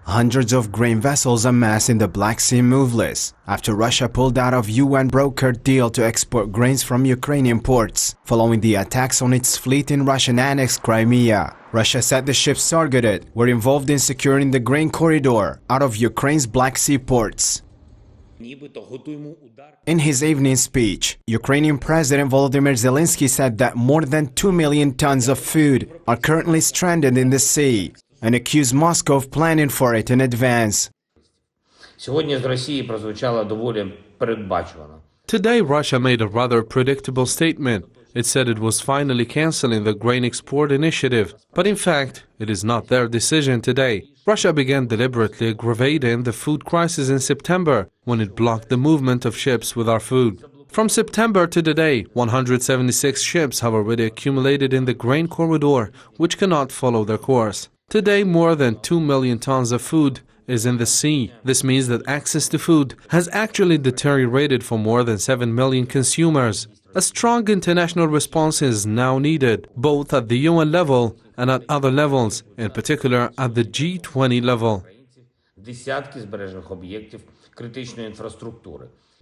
Hundreds of grain vessels amassed in the Black Sea moveless after Russia pulled out of UN-brokered deal to export grains from Ukrainian ports following the attacks on its fleet in Russian-annexed Crimea. Russia said the ships targeted were involved in securing the grain corridor out of Ukraine's Black Sea ports. In his evening speech, Ukrainian President Volodymyr Zelensky said that more than 2 million tons of food are currently stranded in the sea and accused Moscow of planning for it in advance. Today, Russia made a rather predictable statement. It said it was finally canceling the grain export initiative, but in fact, it is not their decision today. Russia began deliberately aggravating the food crisis in September when it blocked the movement of ships with our food. From September to today, 176 ships have already accumulated in the grain corridor, which cannot follow their course. Today, more than 2 million tons of food is in the sea. This means that access to food has actually deteriorated for more than 7 million consumers. A strong international response is now needed, both at the UN level and at other levels, in particular at the G20 level.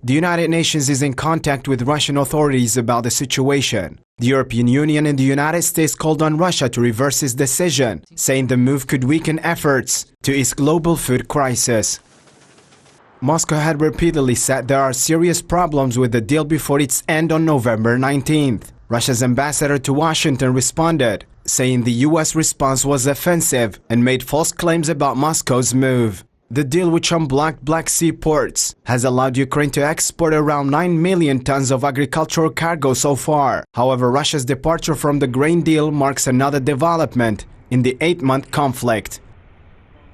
The United Nations is in contact with Russian authorities about the situation. The European Union and the United States called on Russia to reverse its decision, saying the move could weaken efforts to ease global food crisis. Moscow had repeatedly said there are serious problems with the deal before its end on November 19th. Russia's ambassador to Washington responded, saying the US response was offensive and made false claims about Moscow's move. The deal, which unblocked Black Sea ports, has allowed Ukraine to export around 9 million tons of agricultural cargo so far. However, Russia's departure from the grain deal marks another development in the 8-month conflict.